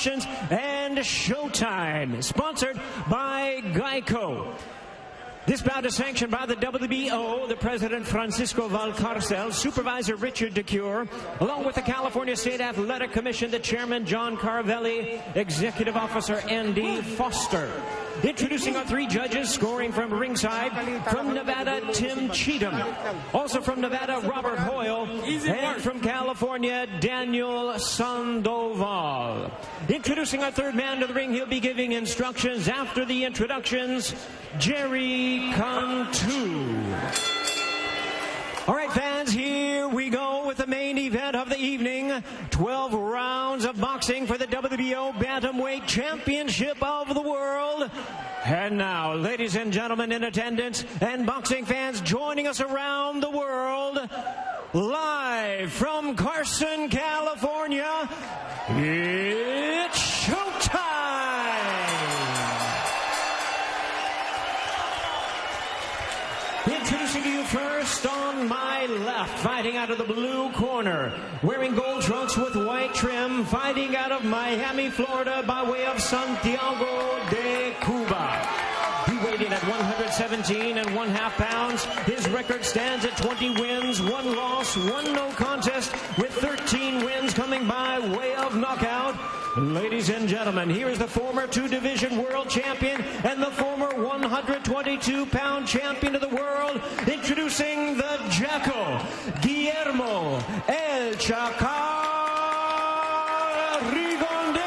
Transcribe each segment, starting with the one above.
And Showtime, sponsored by Geico. This bout is sanctioned by the WBO, the President Francisco Valcarcel, Supervisor Richard DeCure, along with the California State Athletic Commission, the Chairman John Carvelli, Executive Officer Andy Foster. Introducing our three judges, scoring from ringside, from Nevada, Tim Cheatham. Also from Nevada, Robert Hoyle. And from California, Daniel Sandoval. Introducing our third man to the ring, he'll be giving instructions after the introductions, Jerry Cantu. All right, fans, here we go with the main event of the evening. 12 rounds of boxing for the WBO Bantamweight Championship of the World. And now, ladies and gentlemen in attendance and boxing fans joining us around the world, live from Carson, California, it's showtime! Introducing to you first on my left, fighting out of the blue corner, wearing gold trunks with white trim, fighting out of Miami, Florida, by way of Santiago de Cuba. He weighed in at 117.5 pounds. His record stands at 20 wins, 1 loss, 1 no contest, with 13 wins coming by way of knockout. Ladies and gentlemen, here is the former 2-division world champion and the former 122-pound champion of the world, introducing the Jackal, Guillermo El Chacal Rigondeaux.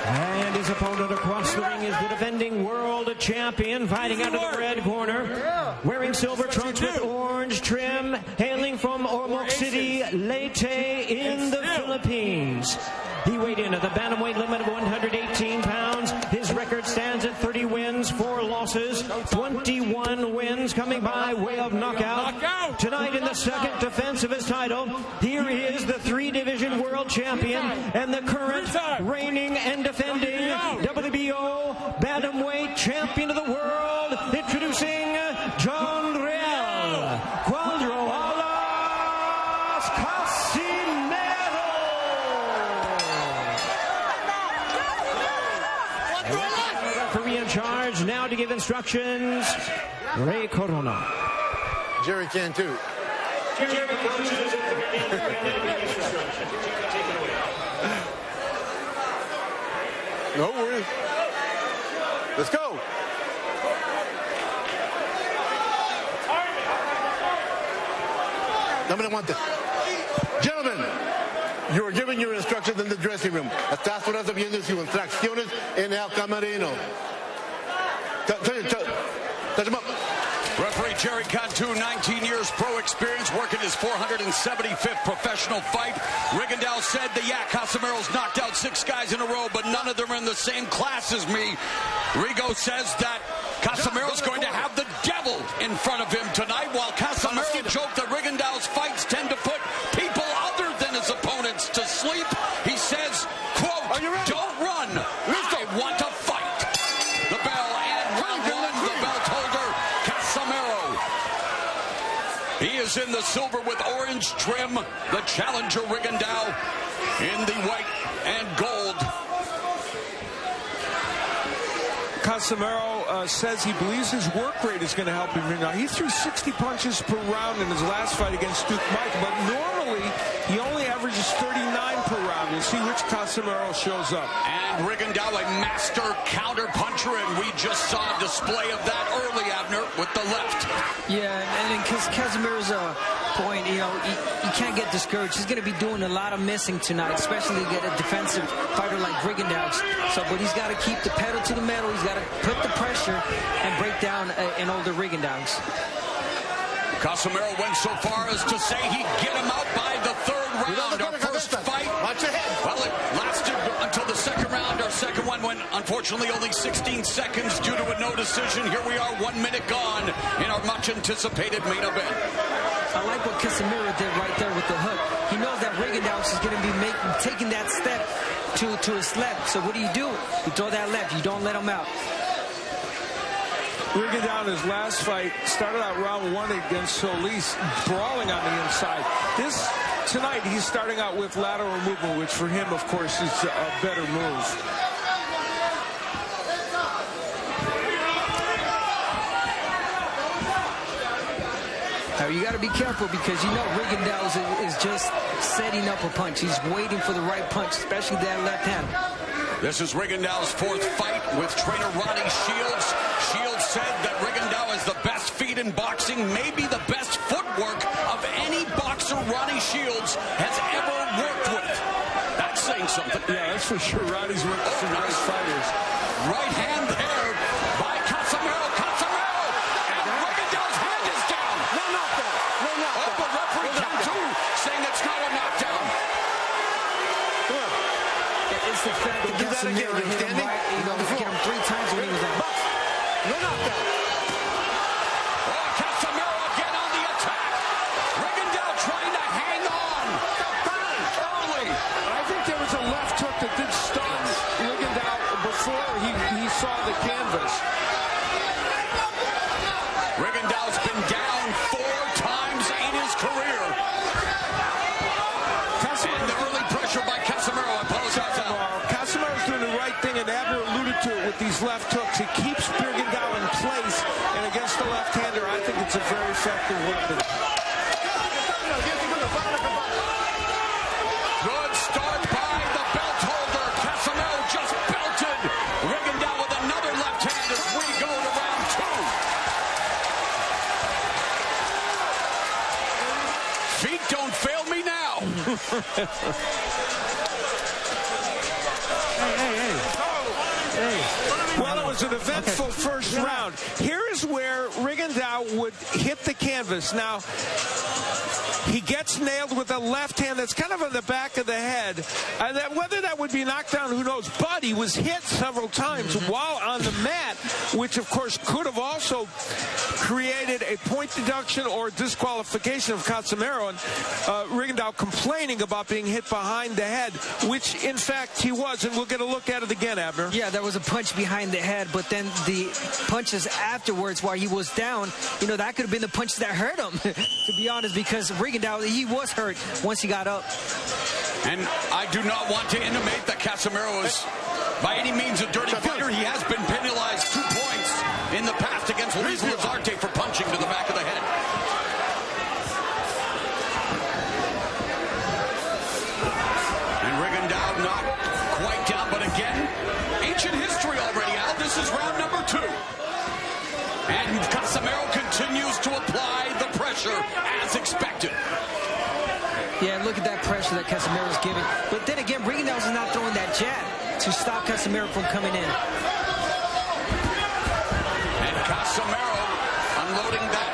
And his opponent across the ring is the defending world champion, fighting out of the red corner, wearing silver trunks with orange trim, hailing from Ormoc City, Leyte in the Philippines. He weighed in at the bantamweight limit of 118 pounds. His record stands at 30 wins, 4 losses, 21 wins coming by way of knockout. Tonight in the second defense of his title, here is the 3-division world champion and the current reigning and defending WBO bantamweight champion of the world, introducing John Real Cuadro Alas Casimero. Referee in charge now to give instructions, Ray Corona. Jerry Cantu. Jerry Cantu. No worries. Let's go. Gentlemen, you are giving your instructions in the dressing room. Estás recibiendo sus instrucciones en el camerino. Touch him up. Referee Jerry Cantu, 19 years pro experience, working his 475th professional fight. Rigondeaux said that, yeah, Casimero's knocked out 6 guys in a row, but none of them are in the same class as me. Rigo says that Casimero's going to have the devil in front of him tonight, while Casimero joked that Rigondeaux's fights tend to put people other than his opponents to sleep. He says, quote, "Don't run, I want to fight." The bell, and round 1, the belt holder, Casimero. He is in the silver with orange trim, the challenger Rigondeaux in the white and gold. Casimero says he believes his work rate is going to help him. Now, he threw 60 punches per round in his last fight against Duke Mike, but normally he only averages 39 per round. We'll see which Casimero shows up. And Rigondeaux, a master counter puncher, and we just saw a display of that early, Abner, with the left. Yeah, and because Casimero's point, you know, he can't get discouraged. He's going to be doing a lot of missing tonight, especially to get a defensive fighter like Rigondeaux. So, but he's got to keep the pedal to the metal. He's got to put the pressure and break down an older Rigondeaux. Casimero went so far as to say he'd get him out by the 3rd round. Our first fight, well, it lasted until the 2nd round. Our second one went, unfortunately, only 16 seconds due to a no decision. Here we are, 1 minute gone in our much-anticipated main event. I like what Casimero did right there with the hook. He knows that Rigondeaux is going to be taking that step to his left. So what do? You throw that left. You don't let him out. Rigondeaux in his last fight started out round 1 against Solis, brawling on the inside. This tonight he's starting out with lateral movement, which for him, of course, is a better move. Now, you got to be careful because you know Rigondeaux is just setting up a punch. He's waiting for the right punch, especially that left hand. This is Rigondeaux's fourth fight with trainer Ronnie Shields. Shields said that Rigondeaux has the best feet in boxing, maybe the best footwork of any boxer Ronnie Shields has ever worked with. That's saying something. Yeah, that's for sure. Ronnie's worked with some nice fighters. Right hand there by Casimero. Casimero! And Rigondeaux's hand is down. No knockdown. No knockdown. Oh, but referee count two saying it's not a knockdown. It's the fact that Casimero hit him right. Hit him 3 times when he was out. No knockdown. Oh, Casimero again on the attack. Rigondeaux trying to hang on. Early. I think there was a left hook that did stun Rigondeaux before he saw the canvas. Rigondeaux's been down 4 times in his career. And the early pressure by Casimero. I apologize. Casimero's doing the right thing, and Abner alluded to it with these left hooks. He keeps Rigondeaux in place, and against the left-hander, I think it's a very effective weapon. Good start by the belt holder. Casimero just belted Rigondeaux with another left hand as we go to round 2. Feet don't fail me now. Well, it was an eventful first round. Here is where Rigondeaux would hit the canvas. Now, he gets nailed with a left hand that's kind of on the back of the head. And whether that would be knocked down, who knows? But he was hit several times while on the mat, which, of course, could have also created a point deduction or disqualification of Casimero. And Rigondeaux complaining about being hit behind the head, which, in fact, he was. And we'll get a look at it again, Abner. Yeah, there was a punch behind the head, but then the punches afterwards while he was down, that could have been the punches that hurt him, to be honest, because Rigondeaux, he was hurt once he got up. And I do not want to intimate that Casimero is by any means a dirty fighter. He has been penalized 2 points in the past against Luis Lazarte for punching to the back of the head. And Rigondeaux not quite down, but again, ancient history already, Al. This is round number 2. And Casimero continues to apply the pressure as expected. Yeah, look at that pressure that Casimero's giving. But then again, Rigondeaux is not throwing that jab to stop Casimero from coming in. And Casimero unloading that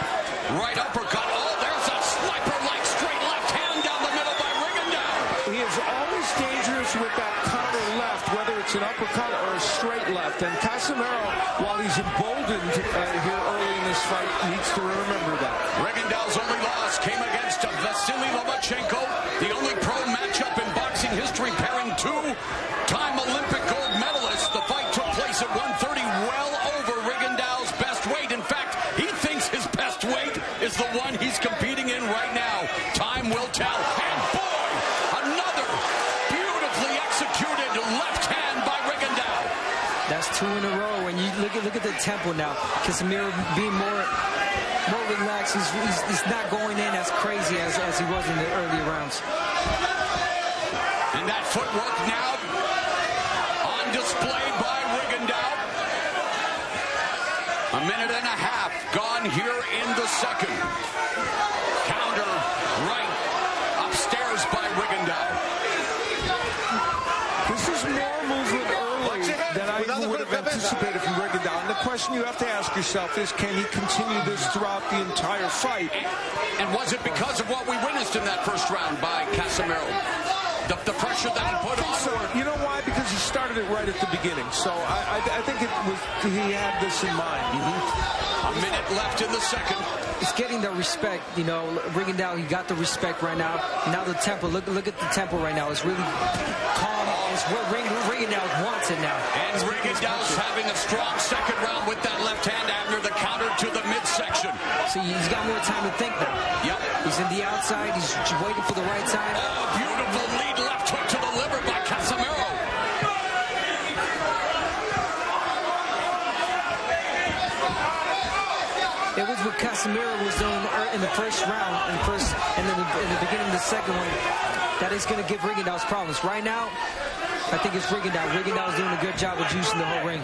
right uppercut. Oh, there's a sniper-like straight left hand down the middle by Rigondeaux. He is always dangerous with that counter left, whether it's an uppercut or a straight left. And Casimero, while he's emboldened here early in this fight, needs to remember that. Rigondeaux's only loss came against Vasily Lomachenko, the only pro matchup in boxing history pairing 2-time Olympic gold medalists. The fight took place at 130, well over Rigondeaux's best weight. In fact, he thinks his best weight is the one he's competing in right now. Time will tell. And boy, another beautifully executed left hand by Rigondeaux. That's 2 in a row. And you look at the tempo now. Casimero being more relaxed. He's not going in as crazy as he was in the earlier rounds. And that footwork now on display by Rigondeaux. A minute and a half gone here in the second. Counter right upstairs by Rigondeaux. This is more movement early than I would have anticipated from Rigondeaux. And the question you have to ask yourself is, can he continue this throughout the entire fight? And was it because of what we witnessed in that first round by Casimero? The pressure that he put on. So, you know why? Because he started it right at the beginning. So I think he had this in mind. A minute left in the second. It's getting the respect, you know. Rigondeaux, he got the respect right now. Now the tempo, look at the tempo right now. It's really calm. It's what Rigondeaux wants it now. And Rigondeaux's having a strong second round with that left hand after the counter to the midsection. See, he's got more time to think now. Yep. He's in the outside. He's waiting for the right time. Oh, beautiful lead left hook to the liver by Casimero. It was what Casimero was doing in the first round, and then in the beginning of the second one, that is going to give Rigondeaux problems. Right now, I think it's Rigondeaux. Rigondeaux is doing a good job of juicing the whole ring.